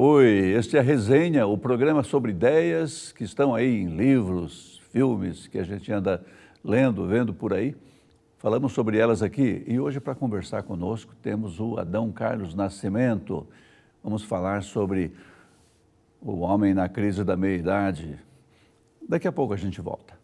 Oi, este é a Resenha, o programa sobre ideias que estão aí em livros, filmes, que a gente anda lendo, vendo por aí. Falamos sobre elas aqui e hoje para conversar conosco temos o Adão Carlos Nascimento. Vamos falar sobre o homem na crise da meia-idade. Daqui a pouco a gente volta.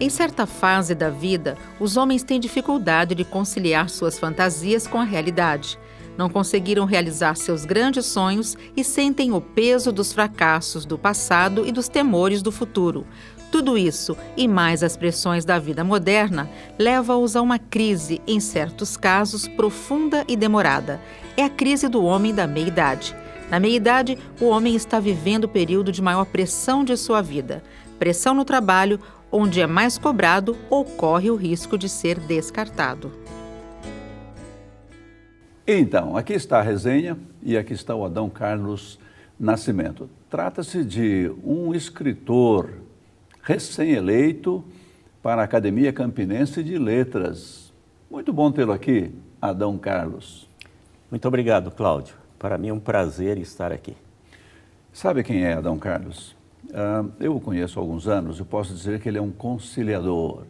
Em certa fase da vida, os homens têm dificuldade de conciliar suas fantasias com a realidade. Não conseguiram realizar seus grandes sonhos e sentem o peso dos fracassos do passado e dos temores do futuro. Tudo isso, e mais as pressões da vida moderna, leva-os a uma crise, em certos casos, profunda e demorada. É a crise do homem da meia-idade. Na meia-idade, o homem está vivendo o período de maior pressão de sua vida. Pressão no trabalho, onde é mais cobrado ou corre o risco de ser descartado. Então, aqui está a resenha e aqui está o Adão Carlos Nascimento. Trata-se de um escritor recém-eleito para a Academia Campinense de Letras. Muito bom tê-lo aqui, Adão Carlos. Muito obrigado, Cláudio. Para mim é um prazer estar aqui. Sabe quem é Adão Carlos? Eu o conheço há alguns anos, eu posso dizer que ele é um conciliador.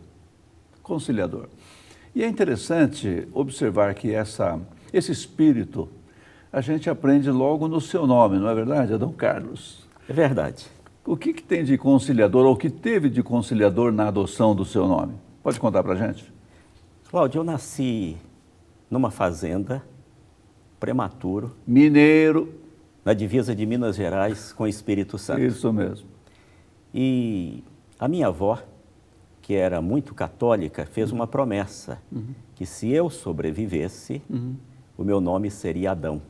E é interessante observar que esse espírito a gente aprende logo no seu nome, não é verdade, Adão Carlos? É verdade. O que tem de conciliador, ou o que teve de conciliador na adoção do seu nome? Pode contar pra gente? Cláudio, eu nasci numa fazenda, prematuro. Mineiro. Na divisa de Minas Gerais com o Espírito Santo. Isso mesmo. E a minha avó, que era muito católica, fez uma promessa, que se eu sobrevivesse, o meu nome seria Adão.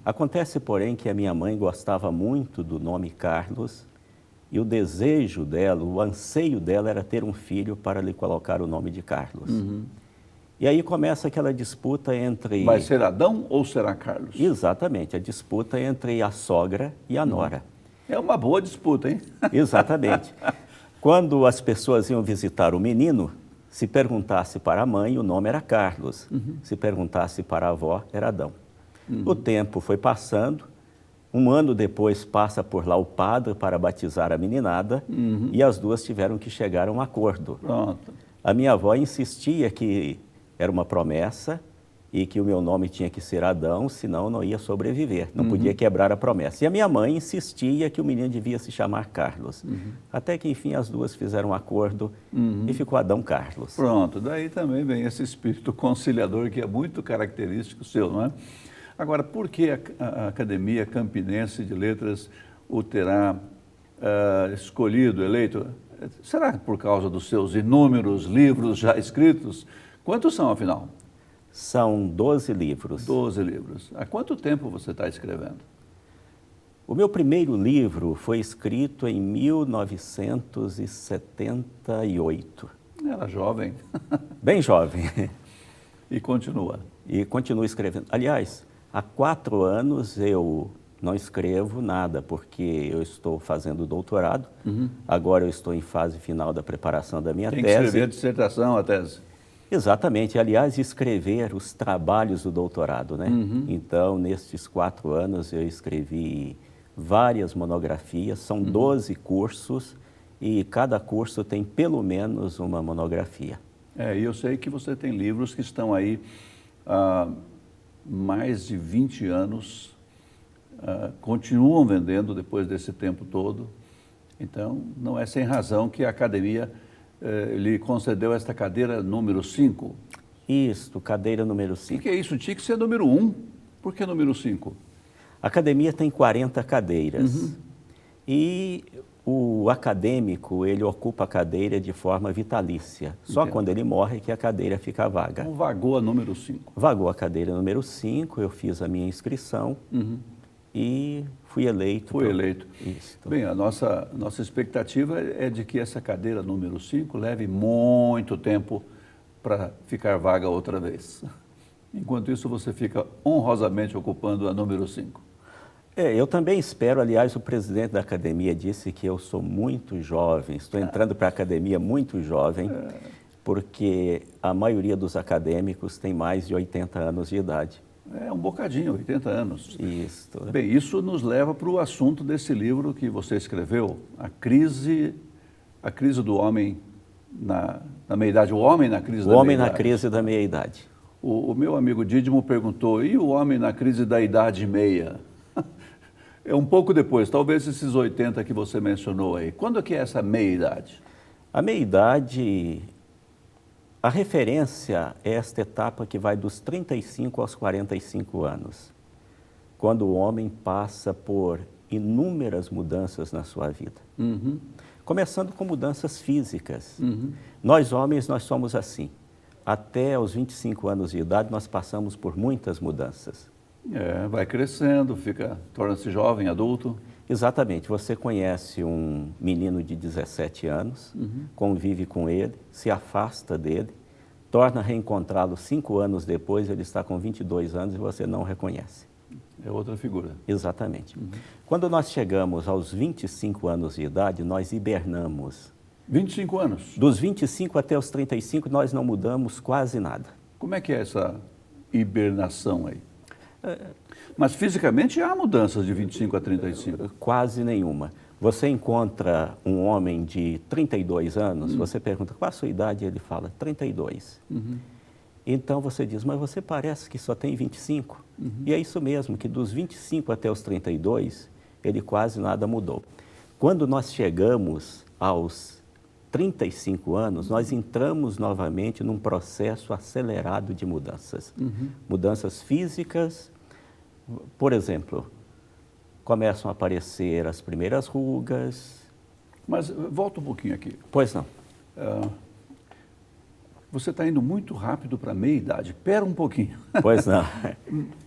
Acontece, porém, que a minha mãe gostava muito do nome Carlos e o desejo dela, o anseio dela era ter um filho para lhe colocar o nome de Carlos. E aí começa aquela disputa entre... Vai ser Adão ou será Carlos? Exatamente, a disputa entre a sogra e a nora. É uma boa disputa, hein? Exatamente. Quando as pessoas iam visitar o menino, se perguntasse para a mãe, o nome era Carlos. Se perguntasse para a avó, era Adão. O tempo foi passando, um ano depois passa por lá o padre para batizar a meninada e as duas tiveram que chegar a um acordo. Pronto. A minha avó insistia que era uma promessa e que o meu nome tinha que ser Adão, senão não ia sobreviver, não podia quebrar a promessa. E a minha mãe insistia que o menino devia se chamar Carlos. Até que, enfim, as duas fizeram um acordo e ficou Adão Carlos. Pronto, daí também vem esse espírito conciliador que é muito característico seu, não é? Agora, por que a Academia Campinense de Letras o terá escolhido, eleito? Será por causa dos seus inúmeros livros já escritos? Quantos são, afinal? São 12 livros. 12 livros. Há quanto tempo você está escrevendo? O meu primeiro livro foi escrito em 1978. Era jovem. Bem jovem. E continua. E continuo escrevendo. Aliás, há 4 anos eu não escrevo nada, porque eu estou fazendo doutorado. Agora eu estou em fase final da preparação da minha Tem tese. que escrever a dissertação, a tese. Exatamente. Aliás, escrever os trabalhos do doutorado, né? Então, nestes 4 anos, eu escrevi várias monografias, são 12 cursos, e cada curso tem pelo menos uma monografia. E eu sei que você tem livros que estão aí há mais de 20 anos, continuam vendendo depois desse tempo todo. Então, não é sem razão que a academia lhe concedeu esta cadeira número 5. Isso, cadeira número 5. O que é isso? Tinha que ser número 1. Por que número 5? A academia tem 40 cadeiras. E o acadêmico, ele ocupa a cadeira de forma vitalícia. Só Entendo. quando ele morre que a cadeira fica vaga. Então, vagou a número 5. Vagou a cadeira número 5, eu fiz a minha inscrição e fui eleito. Foi eleito. Isso. Bem, a nossa expectativa é de que essa cadeira número 5 leve muito tempo para ficar vaga outra vez. Enquanto isso, você fica honrosamente ocupando a número 5. Eu também espero, aliás, o presidente da academia disse que eu sou muito jovem, estou entrando para a academia muito jovem, porque a maioria dos acadêmicos tem mais de 80 anos de idade. É um bocadinho, 80 anos. Isso. Bem, isso nos leva para o assunto desse livro que você escreveu, a crise do homem na meia-idade, o homem na crise da meia-idade. O homem na crise da meia-idade. O meu amigo Dídimo perguntou, e o homem na crise da idade meia? É um pouco depois, talvez esses 80 que você mencionou aí. Quando é que é essa meia-idade? A meia-idade, a referência é esta etapa que vai dos 35 aos 45 anos, quando o homem passa por inúmeras mudanças na sua vida. Começando com mudanças físicas. Nós homens, nós somos assim. Até os 25 anos de idade, nós passamos por muitas mudanças. Vai crescendo, torna-se jovem, adulto. Exatamente. Você conhece um menino de 17 anos, convive com ele, se afasta dele, torna a reencontrá-lo 5 anos depois, ele está com 22 anos e você não o reconhece. É outra figura. Exatamente. Quando nós chegamos aos 25 anos de idade, nós hibernamos. 25 anos? Dos 25 até os 35, nós não mudamos quase nada. Como é que é essa hibernação aí? Mas fisicamente há mudanças de 25 a 35? Quase nenhuma. Você encontra um homem de 32 anos, você pergunta, qual a sua idade? Ele fala, 32. Então você diz, mas você parece que só tem 25. E é isso mesmo, que dos 25 até os 32, ele quase nada mudou. Quando nós chegamos aos 35 anos, nós entramos novamente num processo acelerado de mudanças. Mudanças físicas, por exemplo, começam a aparecer as primeiras rugas. Mas volta um pouquinho aqui. Pois não. Você está indo muito rápido para a meia-idade. Espera um pouquinho. Pois não.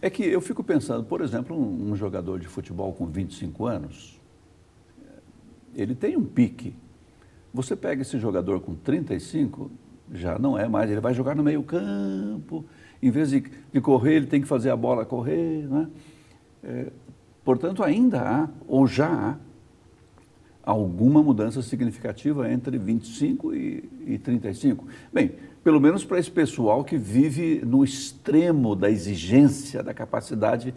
É que eu fico pensando, por exemplo, um jogador de futebol com 25 anos, ele tem um pique. Você pega esse jogador com 35, já não é mais, ele vai jogar no meio campo, em vez de correr, ele tem que fazer a bola correr, né? Portanto, ainda há, ou já há, alguma mudança significativa entre 25 e 35. Bem, pelo menos para esse pessoal que vive no extremo da exigência, da capacidade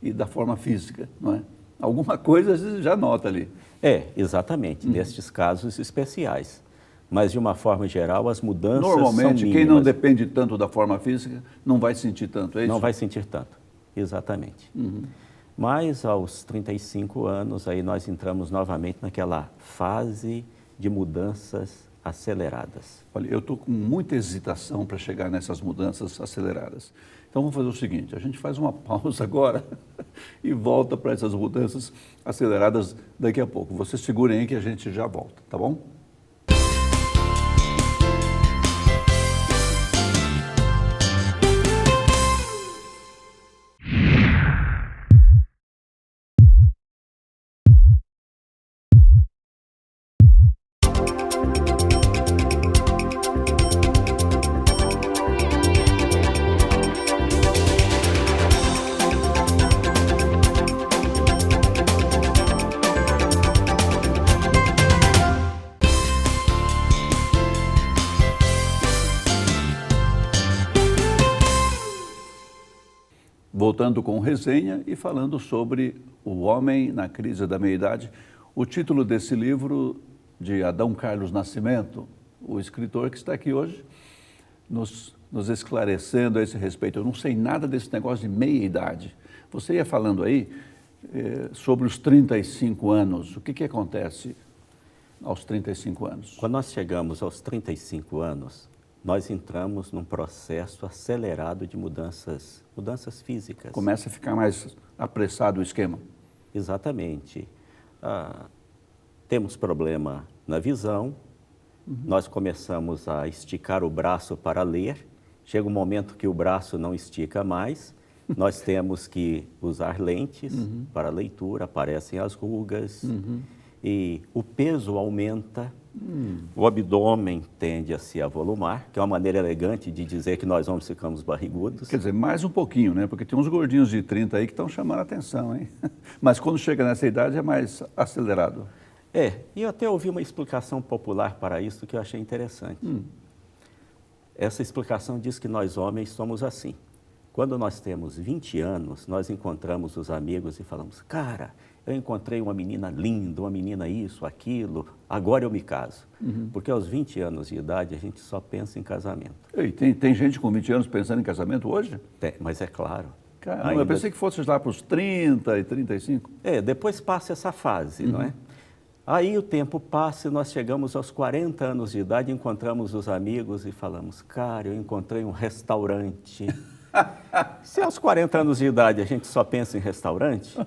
e da forma física, não é? Alguma coisa a gente já nota ali. Exatamente, nestes casos especiais. Mas, de uma forma geral, as mudanças normalmente, são mínimas. Quem não depende tanto da forma física não vai sentir tanto, é isso? Não vai sentir tanto, exatamente. Mas, aos 35 anos, aí nós entramos novamente naquela fase de mudanças aceleradas. Olha, eu estou com muita hesitação para chegar nessas mudanças aceleradas. Então, vamos fazer o seguinte, a gente faz uma pausa agora e volta para essas mudanças aceleradas daqui a pouco. Vocês segurem aí que a gente já volta, tá bom? Voltando com resenha e falando sobre o homem na crise da meia-idade. O título desse livro de Adão Carlos Nascimento, o escritor que está aqui hoje, nos esclarecendo a esse respeito. Eu não sei nada desse negócio de meia-idade. Você ia falando aí sobre os 35 anos. O que acontece aos 35 anos? Quando nós chegamos aos 35 anos, nós entramos num processo acelerado de mudanças físicas. Começa a ficar mais apressado o esquema. Exatamente. temos problema na visão, nós começamos a esticar o braço para ler, chega um momento que o braço não estica mais, nós temos que usar lentes para leitura, aparecem as rugas, e o peso aumenta, o abdômen tende a se avolumar, que é uma maneira elegante de dizer que nós homens ficamos barrigudos. Quer dizer, mais um pouquinho, né? Porque tem uns gordinhos de 30 aí que estão chamando a atenção, hein? Mas quando chega nessa idade é mais acelerado. E eu até ouvi uma explicação popular para isso que eu achei interessante. Essa explicação diz que nós homens somos assim. Quando nós temos 20 anos, nós encontramos os amigos e falamos, cara, eu encontrei uma menina linda, uma menina isso, aquilo, agora eu me caso. Porque aos 20 anos de idade a gente só pensa em casamento. E tem gente com 20 anos pensando em casamento hoje? Tem, mas é claro. Caramba, eu pensei que fosse lá para os 30 e 35. Depois passa essa fase, não é? Aí o tempo passa e nós chegamos aos 40 anos de idade, encontramos os amigos e falamos, cara, eu encontrei um restaurante. Se aos 40 anos de idade a gente só pensa em restaurante,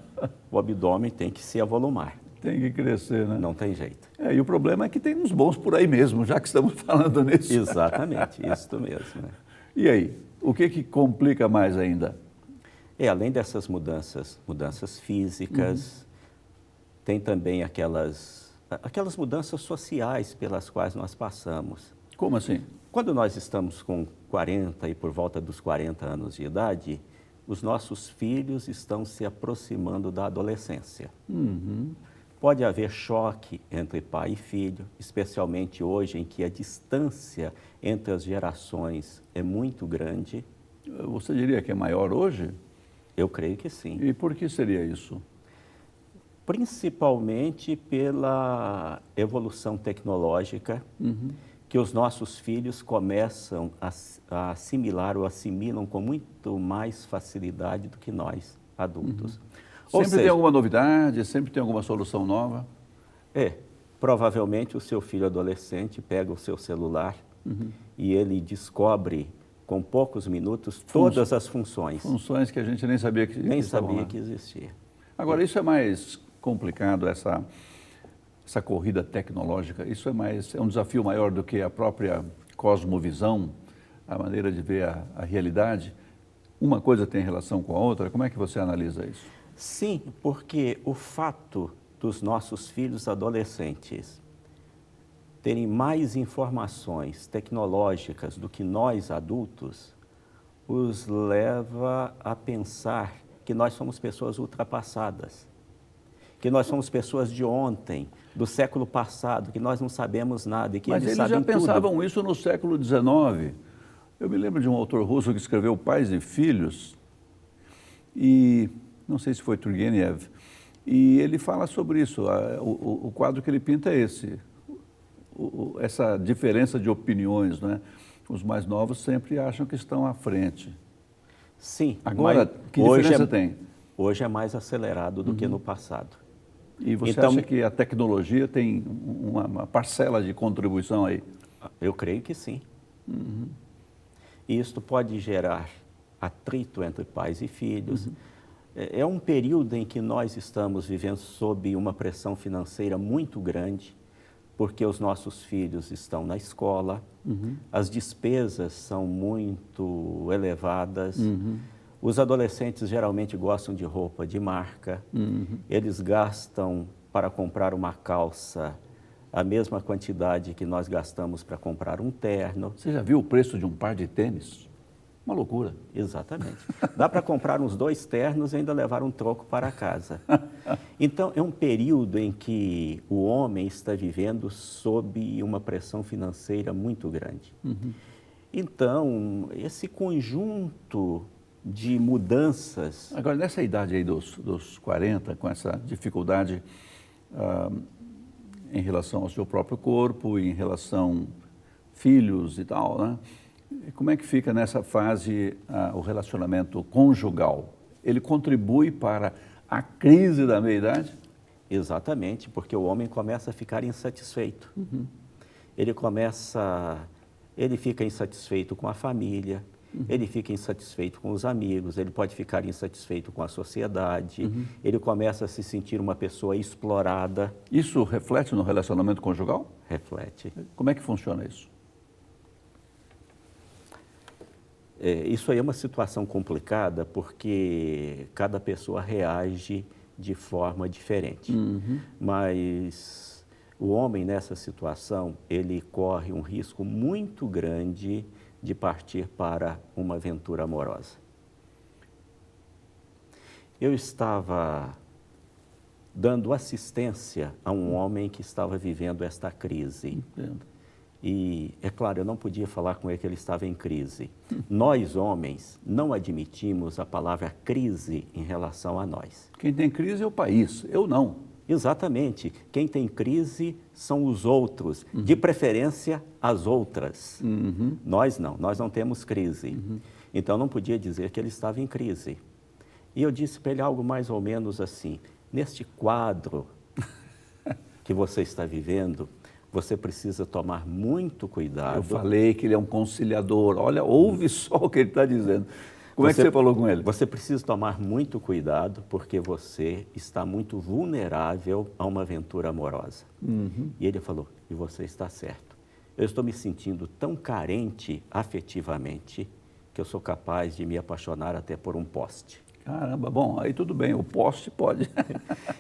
o abdômen tem que se avolumar. Tem que crescer, né? Não tem jeito. E o problema é que tem uns bons por aí mesmo, já que estamos falando nisso. Exatamente, isso mesmo. Né? E aí, o que complica mais ainda? Além dessas mudanças físicas, tem também aquelas mudanças sociais pelas quais nós passamos. Como assim? Quando nós estamos com 40 e por volta dos 40 anos de idade, os nossos filhos estão se aproximando da adolescência. Pode haver choque entre pai e filho, especialmente hoje em que a distância entre as gerações é muito grande. Você diria que é maior hoje? Eu creio que sim. E por que seria isso? Principalmente pela evolução tecnológica, que os nossos filhos começam a assimilar ou assimilam com muito mais facilidade do que nós, adultos. Sempre tem alguma novidade, sempre tem alguma solução nova? Provavelmente o seu filho adolescente pega o seu celular e ele descobre, com poucos minutos, todas as funções. Funções que a gente nem sabia que existiam. Nem sabia que existia. Agora, isso é mais complicado, essa corrida tecnológica, isso é um desafio maior do que a própria cosmovisão, a maneira de ver a realidade? Uma coisa tem relação com a outra? Como é que você analisa isso? Sim, porque o fato dos nossos filhos adolescentes terem mais informações tecnológicas do que nós adultos, os leva a pensar que nós somos pessoas ultrapassadas, que nós somos pessoas de ontem, do século passado, que nós não sabemos nada e que Mas eles já sabem pensavam tudo. isso no século XIX. Eu me lembro de um autor russo que escreveu Pais e Filhos, e não sei se foi Turgenev, e ele fala sobre isso. O quadro que ele pinta é esse, essa diferença de opiniões, né? Os mais novos sempre acham que estão à frente. Sim. Agora, que diferença tem? Hoje é mais acelerado do que no passado. E você Então, acha que a tecnologia tem uma parcela de contribuição aí? Eu creio que sim. E isto pode gerar atrito entre pais e filhos. É um período em que nós estamos vivendo sob uma pressão financeira muito grande, porque os nossos filhos estão na escola, as despesas são muito elevadas, os adolescentes geralmente gostam de roupa de marca, eles gastam para comprar uma calça a mesma quantidade que nós gastamos para comprar um terno. Você já viu o preço de um par de tênis? Uma loucura. Exatamente. Dá para comprar uns 2 ternos e ainda levar um troco para casa. Então, é um período em que o homem está vivendo sob uma pressão financeira muito grande. Então, esse conjunto de mudanças... Agora, nessa idade aí dos 40, com essa dificuldade em relação ao seu próprio corpo, em relação filhos e tal, né? Como é que fica nessa fase o relacionamento conjugal? Ele contribui para a crise da meia-idade? Exatamente, porque o homem começa a ficar insatisfeito. Ele fica insatisfeito com a família, ele fica insatisfeito com os amigos, ele pode ficar insatisfeito com a sociedade, ele começa a se sentir uma pessoa explorada. Isso reflete no relacionamento conjugal? Reflete. Como é que funciona isso? Isso aí é uma situação complicada porque cada pessoa reage de forma diferente. Mas o homem nessa situação, ele corre um risco muito grande de partir para uma aventura amorosa. Eu estava dando assistência a um homem que estava vivendo esta crise. Entendo. E, é claro, eu não podia falar com ele que ele estava em crise. Nós, homens, não admitimos a palavra crise em relação a nós. Quem tem crise é o país, eu não. Exatamente. Quem tem crise são os outros, de preferência as outras. Nós não temos crise. Então, não podia dizer que ele estava em crise. E eu disse para ele algo mais ou menos assim, neste quadro que você está vivendo, você precisa tomar muito cuidado. Eu falei que ele é um conciliador. Olha, ouve só o que ele está dizendo. Como é que você falou com ele? Você precisa tomar muito cuidado porque você está muito vulnerável a uma aventura amorosa. E ele falou, e você está certo. Eu estou me sentindo tão carente afetivamente que eu sou capaz de me apaixonar até por um poste. Caramba, bom, aí tudo bem, o poste pode.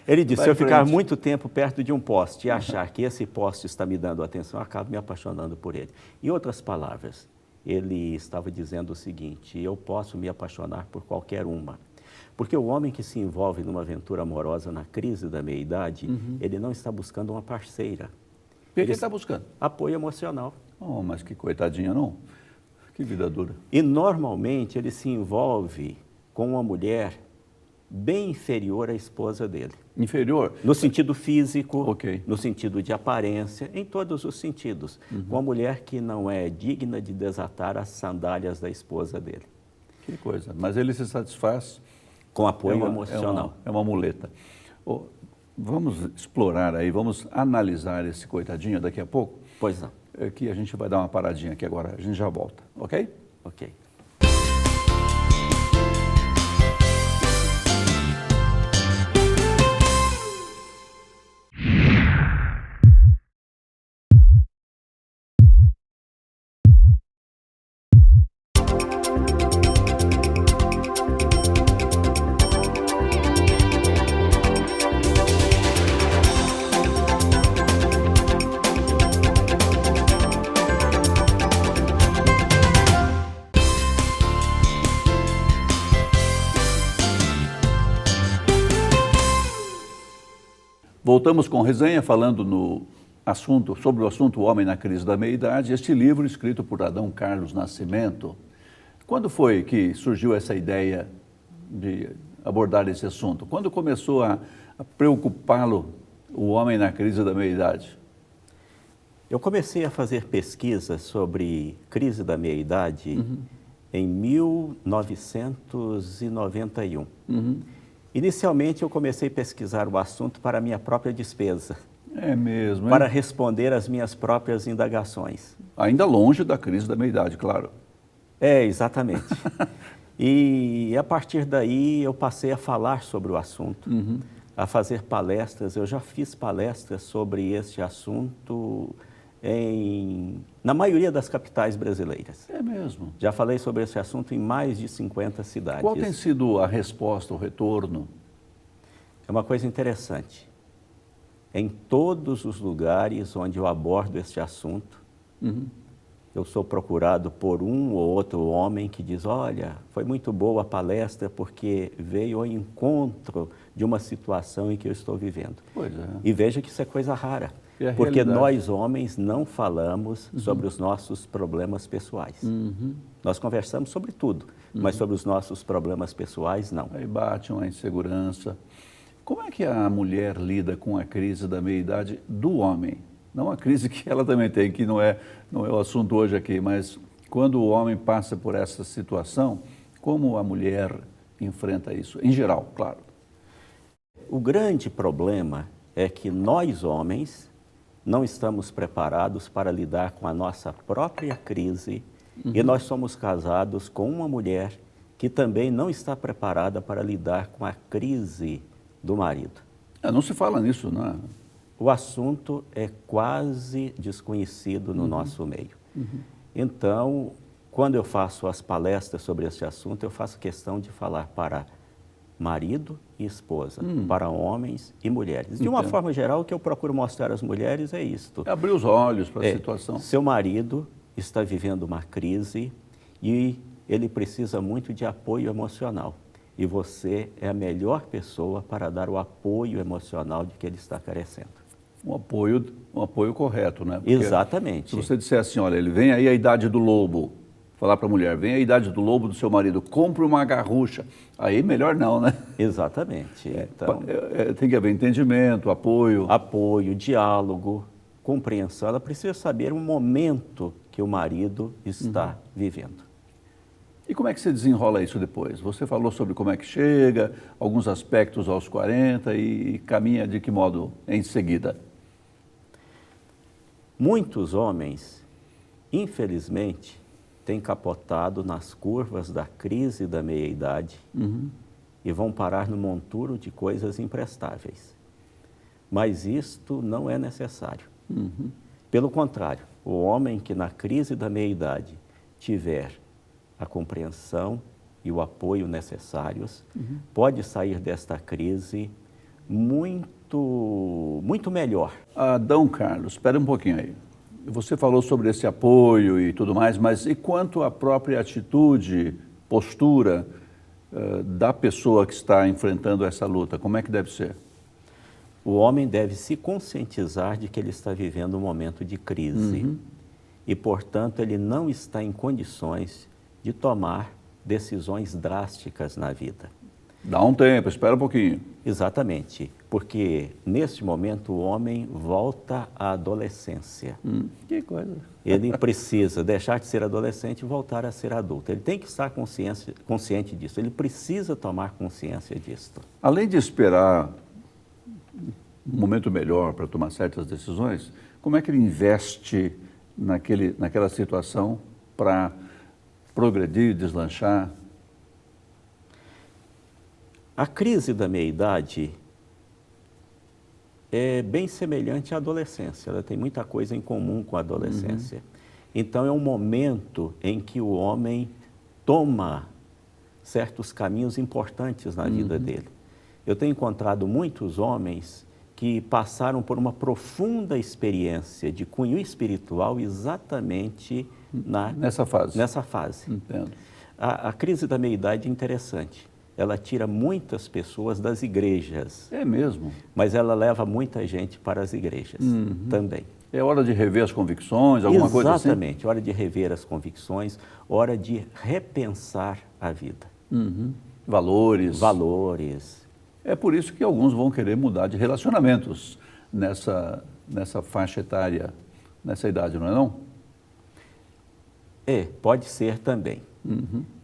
Ele disse, Vai se eu em frente. ficar muito tempo perto de um poste e achar que esse poste está me dando atenção, eu acabo me apaixonando por ele. Em outras palavras, ele estava dizendo o seguinte, eu posso me apaixonar por qualquer uma. Porque o homem que se envolve numa aventura amorosa na crise da meia-idade, ele não está buscando uma parceira. O que ele está buscando? Apoio emocional. Oh, mas que coitadinha, não? Que vida dura. E normalmente ele se envolve com uma mulher bem inferior à esposa dele. Inferior? No sentido físico, Ok. no sentido de aparência, em todos os sentidos. Uma mulher que não é digna de desatar as sandálias da esposa dele. Que coisa. Mas ele se satisfaz. Com apoio É emocional. uma muleta. Oh, vamos explorar aí, vamos analisar esse coitadinho daqui a pouco. Pois não. É que a gente vai dar uma paradinha aqui agora, a gente já volta, ok? Ok. Voltamos com resenha falando sobre o assunto O Homem na Crise da Meia-Idade, este livro escrito por Adão Carlos Nascimento. Quando foi que surgiu essa ideia de abordar esse assunto? Quando começou a preocupá-lo o homem na crise da meia-idade? Eu comecei a fazer pesquisas sobre crise da meia-idade em 1991. Inicialmente, eu comecei a pesquisar o assunto para a minha própria despesa. É mesmo, hein? Para responder às minhas próprias indagações. Ainda longe da crise da meia-idade, claro. Exatamente. E a partir daí eu passei a falar sobre o assunto, a fazer palestras. Eu já fiz palestras sobre este assunto na maioria das capitais brasileiras. É mesmo. Já falei sobre esse assunto em mais de 50 cidades. Qual tem sido a resposta, o retorno? É uma coisa interessante. Em todos os lugares onde eu abordo este assunto, eu sou procurado por um ou outro homem que diz, olha, foi muito boa a palestra porque veio ao encontro de uma situação em que eu estou vivendo. Pois é. E veja que isso é coisa rara, É a porque realidade. nós homens não falamos sobre os nossos problemas pessoais. Nós conversamos sobre tudo, mas sobre os nossos problemas pessoais, não. Aí bate uma insegurança. Como é que a mulher lida com a crise da meia-idade do homem? Não a crise que ela também tem, que não é o assunto hoje aqui, mas quando o homem passa por essa situação, como a mulher enfrenta isso? Em geral, claro. O grande problema é que nós, homens, não estamos preparados para lidar com a nossa própria crise E nós somos casados com uma mulher que também não está preparada para lidar com a crise do marido. Não se fala nisso, não é? O assunto é quase desconhecido no nosso meio. Então, quando eu faço as palestras sobre esse assunto, eu faço questão de falar para marido e esposa, para homens e mulheres. De uma forma geral, o que eu procuro mostrar às mulheres é isto. É abrir os olhos para a situação. Seu marido está vivendo uma crise e ele precisa muito de apoio emocional. E você é a melhor pessoa para dar o apoio emocional de que ele está carecendo. Um apoio correto, né? Porque exatamente. Se você disser assim, olha, ele vem aí a idade do lobo, falar para a mulher, vem a idade do lobo do seu marido, compre uma garrucha, aí melhor não, né? Exatamente. Então, tem que haver entendimento, apoio. Apoio, diálogo, compreensão. Ela precisa saber o momento que o marido está vivendo. E como é que você desenrola isso depois? Você falou sobre como é que chega, alguns aspectos aos 40 e caminha de que modo em seguida? Muitos homens, infelizmente, têm capotado nas curvas da crise da meia-idade e vão parar no monturo de coisas imprestáveis. Mas isto não é necessário. Pelo contrário, o homem que na crise da meia-idade tiver a compreensão e o apoio necessários, pode sair desta crise muito melhor. Adão Carlos, espera um pouquinho aí. Você falou sobre esse apoio e tudo mais, mas e quanto à própria atitude, postura da pessoa que está enfrentando essa luta? Como é que deve ser? O homem deve se conscientizar de que ele está vivendo um momento de crise e, portanto, ele não está em condições de tomar decisões drásticas na vida. Dá um tempo, espera um pouquinho. Exatamente, porque neste momento o homem volta à adolescência. Que coisa. Ele precisa deixar de ser adolescente e voltar a ser adulto. Ele tem que estar consciente disso, ele precisa tomar consciência disso. Além de esperar um momento melhor para tomar certas decisões, como é que ele investe naquela situação para progredir, deslanchar? A crise da meia-idade é bem semelhante à adolescência, ela tem muita coisa em comum com a adolescência. Então é um momento em que o homem toma certos caminhos importantes na vida dele. Eu tenho encontrado muitos homens que passaram por uma profunda experiência de cunho espiritual exatamente nessa fase. Entendo. A crise da meia-idade é interessante. Ela tira muitas pessoas das igrejas. É mesmo? Mas ela leva muita gente para as igrejas também. É hora de rever as convicções, alguma coisa assim? Exatamente, hora de rever as convicções, hora de repensar a vida. Valores. É por isso que alguns vão querer mudar de relacionamentos nessa faixa etária, nessa idade, não é não? Pode ser também.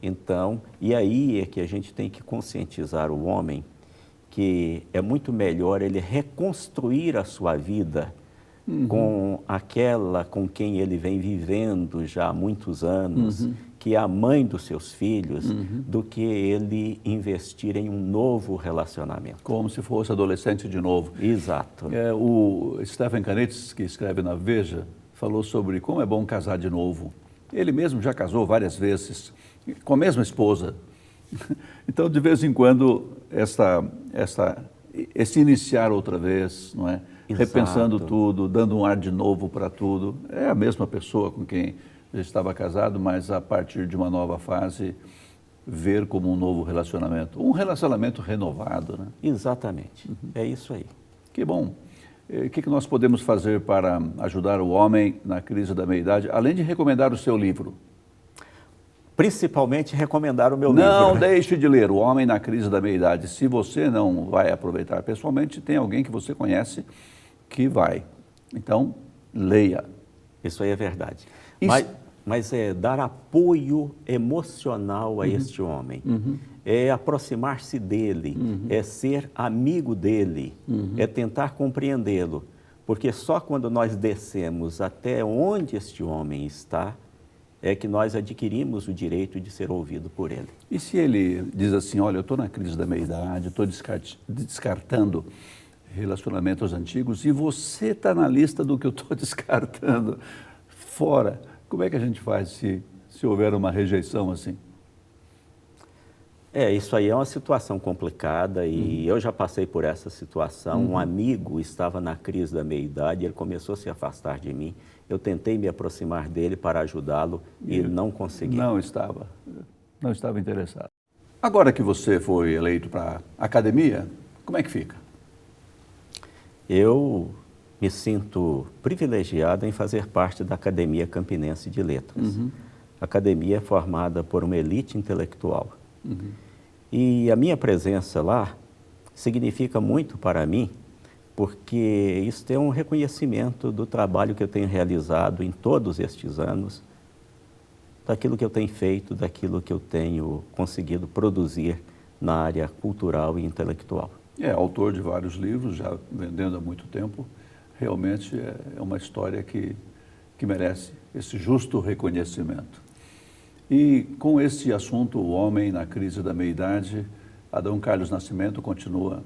Então, e aí é que a gente tem que conscientizar o homem que é muito melhor ele reconstruir a sua vida com aquela com quem ele vem vivendo já há muitos anos, que é a mãe dos seus filhos, do que ele investir em um novo relacionamento. Como se fosse adolescente de novo. Exato. O Stephen Kanetes, que escreve na Veja, falou sobre como é bom casar de novo. Ele mesmo já casou várias vezes, com a mesma esposa. Então, de vez em quando, esse iniciar outra vez, não é? Exato. Repensando tudo, dando um ar de novo para tudo. É a mesma pessoa com quem já estava casado, mas a partir de uma nova fase, ver como um novo relacionamento. Um relacionamento renovado, né? Exatamente. É isso aí. Que bom. O que nós podemos fazer para ajudar o homem na crise da meia-idade, além de recomendar o seu livro? Principalmente recomendar o meu livro. Não deixe de ler O Homem na Crise da Meia-Idade. Se você não vai aproveitar pessoalmente, tem alguém que você conhece que vai. Então, leia. Isso aí é verdade. Mas é dar apoio emocional a este homem. É aproximar-se dele, é ser amigo dele, é tentar compreendê-lo. Porque só quando nós descemos até onde este homem está, é que nós adquirimos o direito de ser ouvido por ele. E se ele diz assim, olha, eu estou na crise da meia-idade, estou descartando relacionamentos antigos e você está na lista do que eu estou descartando fora, como é que a gente faz se houver uma rejeição assim? Isso aí é uma situação complicada e eu já passei por essa situação. Um amigo estava na crise da meia-idade, ele começou a se afastar de mim. Eu tentei me aproximar dele para ajudá-lo e não consegui. Não estava interessado. Agora que você foi eleito para a academia, como é que fica? Eu me sinto privilegiado em fazer parte da Academia Campinense de Letras. A academia é formada por uma elite intelectual. E a minha presença lá significa muito para mim, porque isso é um reconhecimento do trabalho que eu tenho realizado em todos estes anos, daquilo que eu tenho feito, daquilo que eu tenho conseguido produzir na área cultural e intelectual. É autor de vários livros, já vendendo há muito tempo. Realmente é uma história que merece esse justo reconhecimento. E com esse assunto, o homem na crise da meia-idade, Adão Carlos Nascimento continua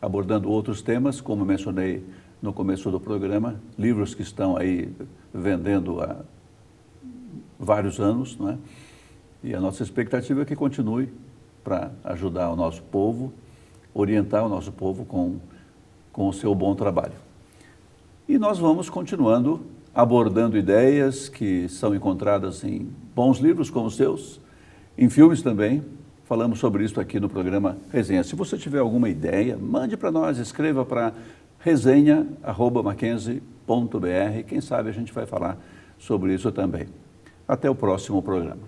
abordando outros temas, como mencionei no começo do programa, livros que estão aí vendendo há vários anos, não é? E a nossa expectativa é que continue para ajudar o nosso povo, orientar o nosso povo com o seu bom trabalho. E nós vamos continuando abordando ideias que são encontradas em bons livros como os seus, em filmes também. Falamos sobre isso aqui no programa Resenha. Se você tiver alguma ideia, mande para nós, escreva para resenha@mackenzie.br. Quem sabe a gente vai falar sobre isso também. Até o próximo programa.